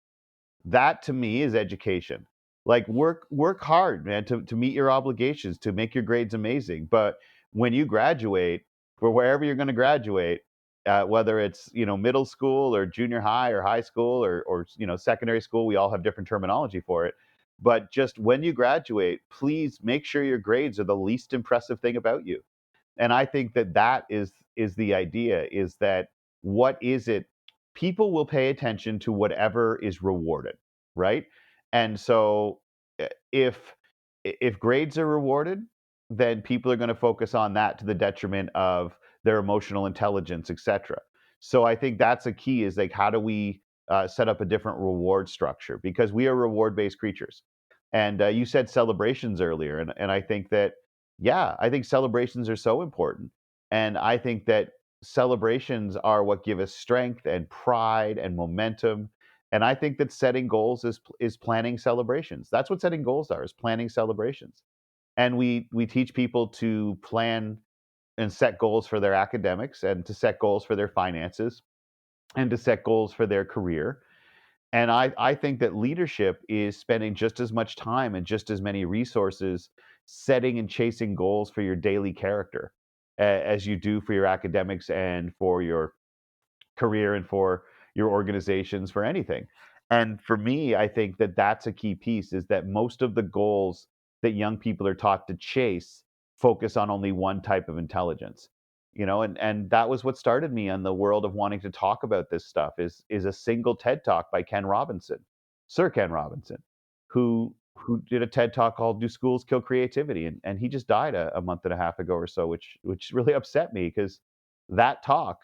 That to me is education. Like work hard, man, to meet your obligations, to make your grades amazing. But when you graduate, for wherever you're going to graduate, whether it's middle school or junior high or high school or secondary school, we all have different terminology for it. But just when you graduate, please make sure your grades are the least impressive thing about you. And I think that that is the idea, is that what is it, people will pay attention to whatever is rewarded, right? And so if grades are rewarded, then people are going to focus on that to the detriment of their emotional intelligence, etc. So I think that's a key, is like, how do we set up a different reward structure, because we are reward based creatures. And you said celebrations earlier, and I think that, yeah, I think celebrations are so important. And I think that celebrations are what give us strength and pride and momentum. And I think that setting goals is planning celebrations. That's what setting goals are, is planning celebrations. And we teach people to plan and set goals for their academics, and to set goals for their finances, and to set goals for their career. And I think that leadership is spending just as much time and just as many resources setting and chasing goals for your daily character, as you do for your academics and for your career and for your organizations, for anything. And for me, I think that that's a key piece, is that most of the goals that young people are taught to chase focus on only one type of intelligence. And that was what started me on the world of wanting to talk about this stuff, is a single TED talk by Ken Robinson, Sir Ken Robinson, who did a TED talk called "Do Schools Kill Creativity?" And he just died a month and a half ago or so, which really upset me, because that talk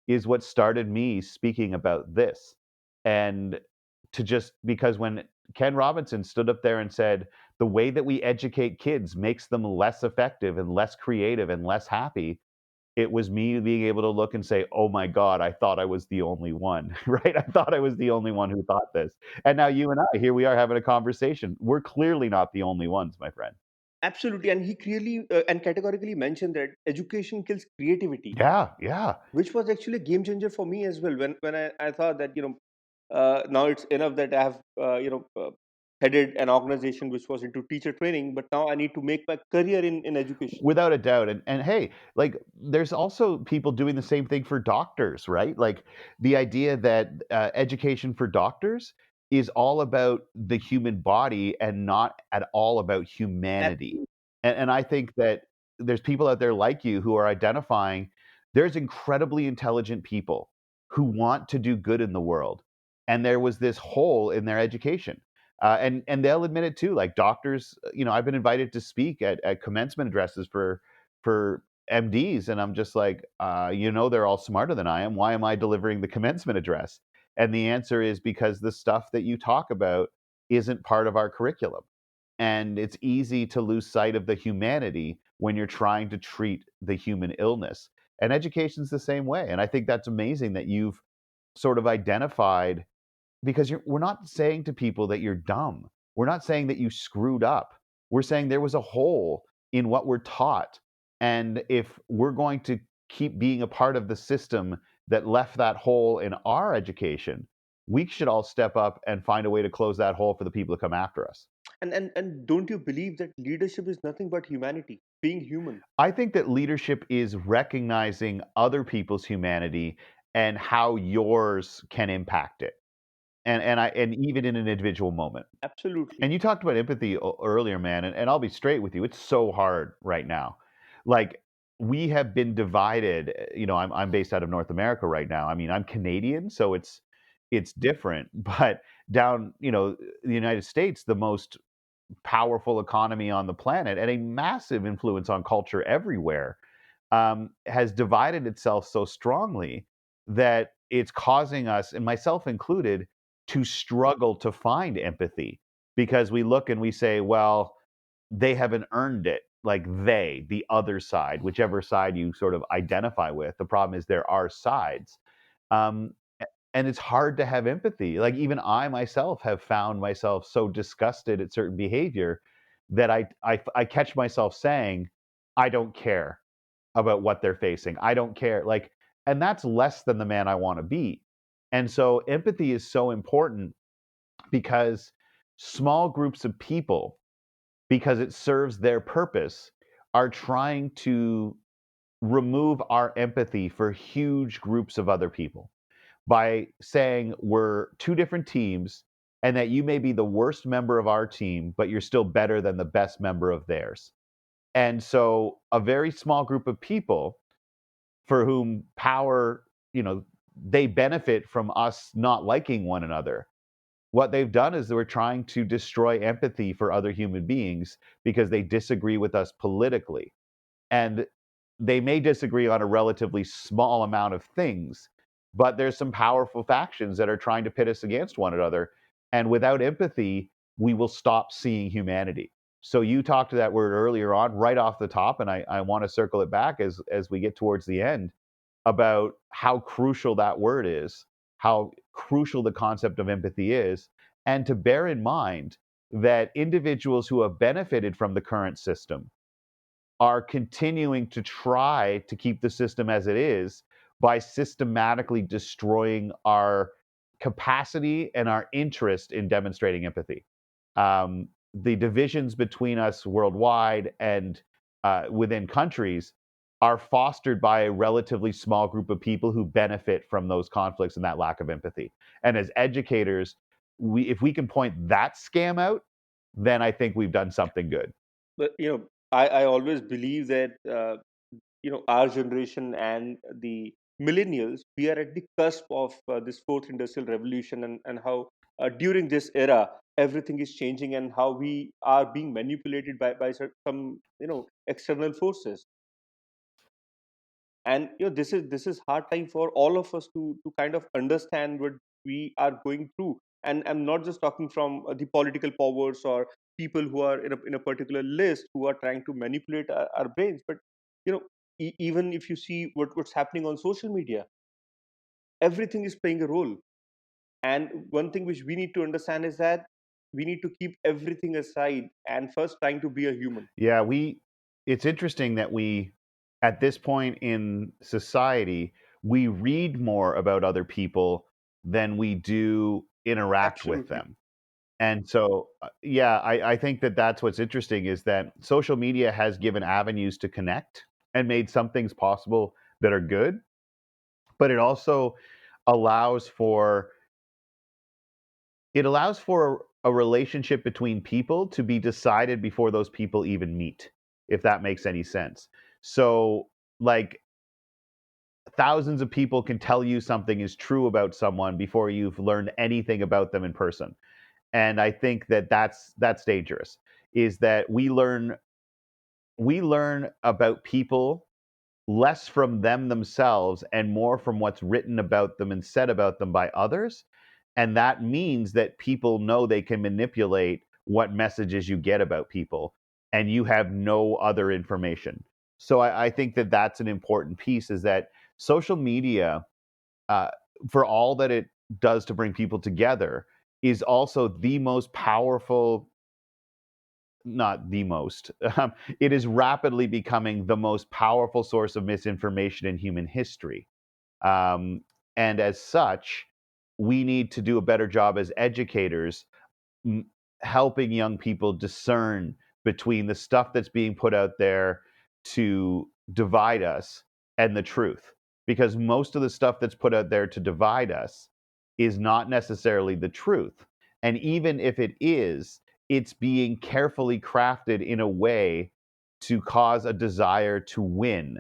is what started me speaking about this. And to just because when Ken Robinson stood up there and said, the way that we educate kids makes them less effective and less creative and less happy, it was me being able to look and say, oh my God, I thought I was the only one, right? I thought I was the only one who thought this. And now you and I, here we are having a conversation. We're clearly not the only ones, my friend. Absolutely, and he clearly and categorically mentioned that education kills creativity, Yeah, yeah. which was actually a game changer for me as well. When I thought that now it's enough that I have headed an organization which was into teacher training, but now I need to make my career in education. Without a doubt. And hey, like, there's also people doing the same thing for doctors, right? Like, the idea that education for doctors is all about the human body and not at all about humanity. Absolutely. And I think that there's people out there like you who are identifying there's incredibly intelligent people who want to do good in the world. And there was this hole in their education. And they'll admit it too. Like, doctors, I've been invited to speak at commencement addresses for MDs, and I'm just like, they're all smarter than I am. Why am I delivering the commencement address? And the answer is because the stuff that you talk about isn't part of our curriculum. And it's easy to lose sight of the humanity when you're trying to treat the human illness. And education's the same way. And I think that's amazing that you've sort of identified, because we're not saying to people that you're dumb. We're not saying that you screwed up. We're saying there was a hole in what we're taught. And if we're going to keep being a part of the system that left that hole in our education, we should all step up and find a way to close that hole for the people to come after us. And don't you believe that leadership is nothing but humanity, being human? I think that leadership is recognizing other people's humanity and how yours can impact it. And even in an individual moment. Absolutely. And you talked about empathy earlier, man, and I'll be straight with you. It's so hard right now. Like, we have been divided. I'm based out of North America right now. I mean, I'm Canadian, so it's different. But down, the United States, the most powerful economy on the planet and a massive influence on culture everywhere, has divided itself so strongly that it's causing us, and myself included, to struggle to find empathy, because we look and we say, well, they haven't earned it. Like the other side, whichever side you sort of identify with. The problem is there are sides. Um, and it's hard to have empathy. Like even I myself have found myself so disgusted at certain behavior that I catch myself saying, I don't care about what they're facing. I don't care. Like, and that's less than the man I want to be. And so empathy is so important because small groups of people, because it serves their purpose, are trying to remove our empathy for huge groups of other people by saying we're two different teams and that you may be the worst member of our team, but you're still better than the best member of theirs. And so a very small group of people for whom power, they benefit from us not liking one another. What they've done is they were trying to destroy empathy for other human beings because they disagree with us politically. And they may disagree on a relatively small amount of things, but there's some powerful factions that are trying to pit us against one another. And without empathy, we will stop seeing humanity. So you talked to that word earlier on, right off the top, and I want to circle it back as we get towards the end, about how crucial that word is, how crucial the concept of empathy is, and to bear in mind that individuals who have benefited from the current system are continuing to try to keep the system as it is by systematically destroying our capacity and our interest in demonstrating empathy. The divisions between us worldwide and within countries are fostered by a relatively small group of people who benefit from those conflicts and that lack of empathy. And as educators, if we can point that scam out, then I think we've done something good. But I always believe that our generation and the millennials, we are at the cusp of this fourth industrial revolution, and how during this era everything is changing, and how we are being manipulated by some external forces. And this is hard time for all of us to kind of understand what we are going through. And I'm not just talking from the political powers or people who are in a particular list who are trying to manipulate our brains, but you know even if you see what's happening on social media, everything is playing a role. And one thing which we need to understand is that we need to keep everything aside and first trying to be a human. Yeah, it's interesting that at this point in society, we read more about other people than we do interact with Absolutely. them. And so, yeah, I think that that's what's interesting is that social media has given avenues to connect and made some things possible that are good, but it also allows for a relationship between people to be decided before those people even meet, if that makes any sense. So, like, thousands of people can tell you something is true about someone before you've learned anything about them in person. And I think that that's dangerous. Is that we learn about people less from them themselves and more from what's written about them and said about them by others. And that means that people know they can manipulate what messages you get about people, and you have no other information. So I think that that's an important piece, is that social media, uh, for all that it does to bring people together, is also the most powerful, not the most, it is rapidly becoming the most powerful source of misinformation in human history. Um, and as such, we need to do a better job as educators, m- helping young people discern between the stuff that's being put out there to divide us and the truth. Because most of the stuff that's put out there to divide us is not necessarily the truth. And even if it is, it's being carefully crafted in a way to cause a desire to win.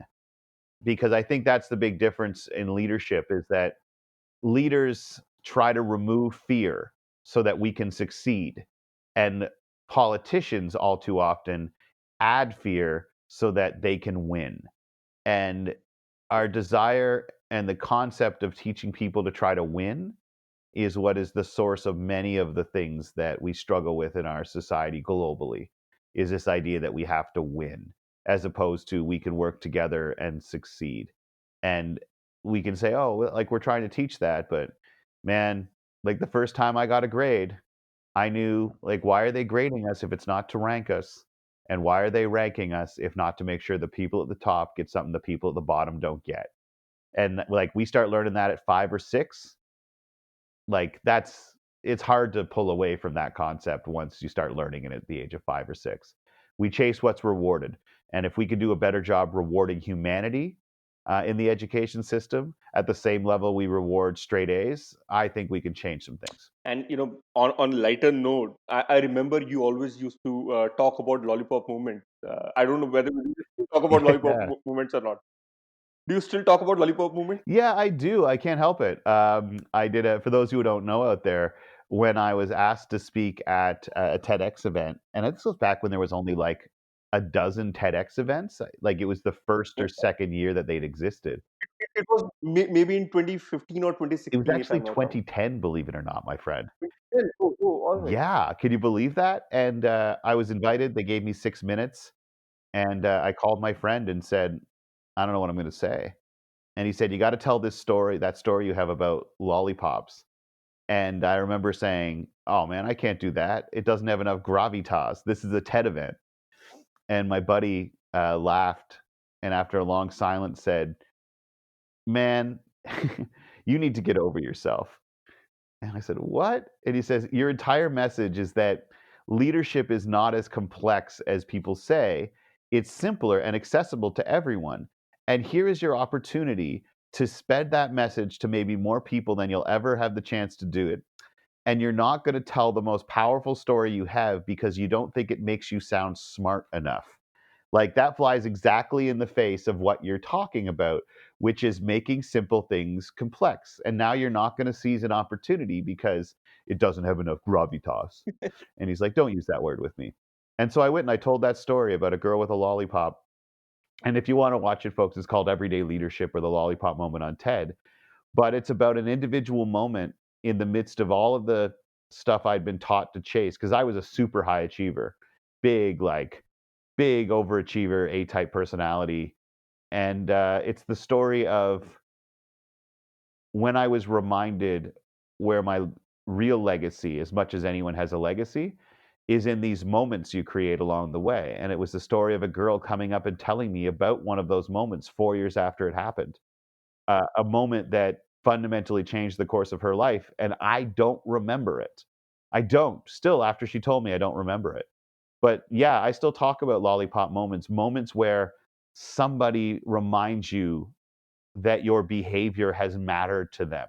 Because I think that's the big difference in leadership, is that leaders try to remove fear so that we can succeed. And politicians all too often add fear so that they can win. And our desire and the concept of teaching people to try to win is what is the source of many of the things that we struggle with in our society globally, is this idea that we have to win as opposed to we can work together and succeed. And we can say, oh, well, like we're trying to teach that, but man, like the first time I got a grade, I knew, like, why are they grading us if it's not to rank us? And why are they ranking us if not to make sure the people at the top get something the people at the bottom don't get? And like we start learning that at 5 or 6, like it's hard to pull away from that concept once you start learning it at the age of 5 or 6. We chase what's rewarded. And if we could do a better job rewarding humanity in the education system at the same level we reward straight A's, I think we can change some things. And on lighter note, I remember you always used to talk about lollipop movements. I don't know whether you still talk about lollipop Yeah. movements or not. Do you still talk about lollipop movement? Yeah, I do. I can't help it. I did for those who don't know out there, when I was asked to speak at a TEDx event, and this was back when there was only like a dozen TEDx events. Like it was the first or second year that they'd existed. It was maybe in 2015 or It was 2016, if actually I'm not wrong. 2010, believe it or not, my friend. All right. Yeah, can you believe that? And I was invited. They gave me 6 minutes, and I called my friend and said, "I don't know what I'm going to say." And he said, "You got to tell this story, that story you have about lollipops." And I remember saying, "Oh man, I can't do that. It doesn't have enough gravitas. This is a TED event." And my buddy laughed, and after a long silence said, "Man, you need to get over yourself." And I said, "What?" And he says, "Your entire message is that leadership is not as complex as people say. It's simpler and accessible to everyone. And here is your opportunity to spread that message to maybe more people than you'll ever have the chance to do it. And you're not going to tell the most powerful story you have because you don't think it makes you sound smart enough." Like that flies exactly in the face of what you're talking about, which is making simple things complex. And now you're not going to seize an opportunity because it doesn't have enough gravitas. And he's like, "Don't use that word with me." And so I went and I told that story about a girl with a lollipop. And if you want to watch it, folks, it's called Everyday Leadership or the Lollipop Moment on TED. But it's about an individual moment in the midst of all of the stuff I'd been taught to chase because I was a super high achiever, big, like big overachiever, A-type personality. And it's the story of when I was reminded where my real legacy, as much as anyone has a legacy, is in these moments you create along the way. And it was the story of a girl coming up and telling me about one of those moments 4 years after it happened, a moment that fundamentally changed the course of her life. And I don't remember it. I don't. Still, after she told me, I don't remember it. But yeah, I still talk about lollipop moments, moments where somebody reminds you that your behavior has mattered to them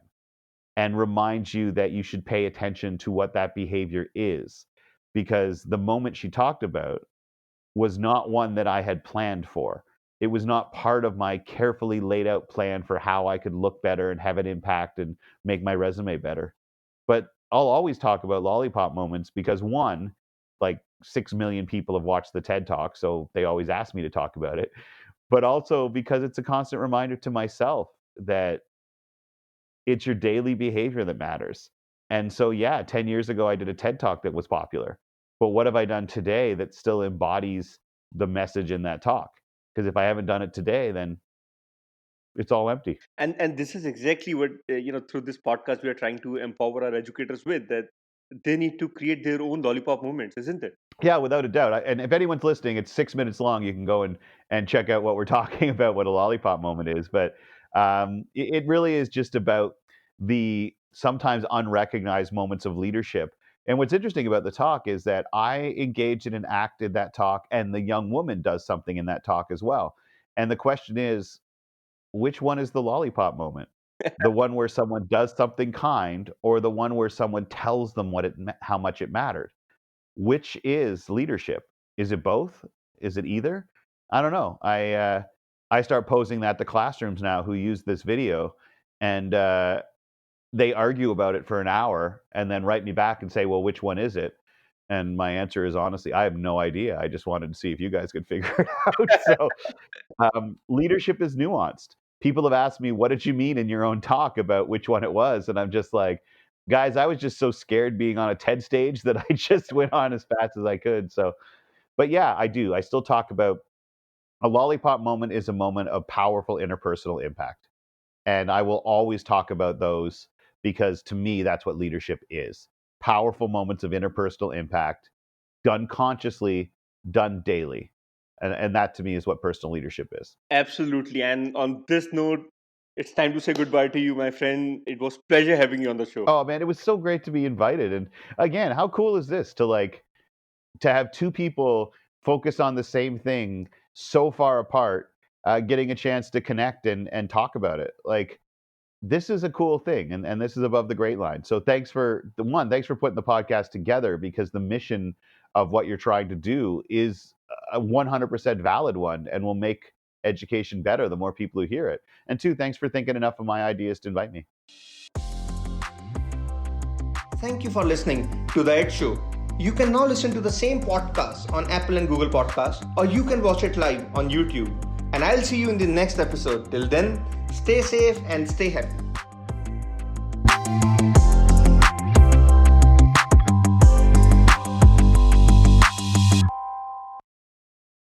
and reminds you that you should pay attention to what that behavior is. Because the moment she talked about was not one that I had planned for. It was not part of my carefully laid out plan for how I could look better and have an impact and make my resume better. But I'll always talk about lollipop moments because one, like 6 million people have watched the TED Talk, so they always ask me to talk about it. But also because it's a constant reminder to myself that it's your daily behavior that matters. And so, yeah, 10 years ago, I did a TED Talk that was popular. But what have I done today that still embodies the message in that talk? Because if I haven't done it today, then it's all empty. And this is exactly what through this podcast we are trying to empower our educators with, that they need to create their own lollipop movements, isn't it? Yeah, without a doubt. And if anyone's listening, it's 6 minutes long. You can go and check out what we're talking about, what a lollipop moment is. But it really is just about the sometimes unrecognized moments of leadership. And what's interesting about the talk is that I engaged in an act in that talk, and the young woman does something in that talk as well. And the question is, which one is the lollipop moment? The one where someone does something kind, or the one where someone tells them how much it mattered? Which is leadership? Is it both? Is it either? I don't know. I start posing that to classrooms now who use this video, and they argue about it for an hour and then write me back and say, well, which one is it? And my answer is, honestly, I have no idea. I just wanted to see if you guys could figure it out. So leadership is nuanced. People have asked me, what did you mean in your own talk about which one it was? And I'm just like, guys, I was just so scared being on a TED stage that I just went on as fast as I could. So, but yeah, I do. I still talk about a lollipop moment is a moment of powerful interpersonal impact. And I will always talk about those because to me, that's what leadership is. Powerful moments of interpersonal impact, done consciously, done daily. And that to me is what personal leadership is. Absolutely. And on this note, it's time to say goodbye to you, my friend. It was pleasure having you on the show. Oh man, it was so great to be invited. And again, how cool is this to have two people focus on the same thing so far apart, getting a chance to connect and talk about it. Like, this is a cool thing, and this is above the great line. So thanks for putting the podcast together, because the mission of what you're trying to do is a 100% valid one and will make education better the more people who hear it. And two, thanks for thinking enough of my ideas to invite me. Thank you for listening to The Ed Show. You can now listen to the same podcast on Apple and Google Podcasts, or you can watch it live on YouTube. And I'll see you in the next episode. Till then, stay safe and stay happy.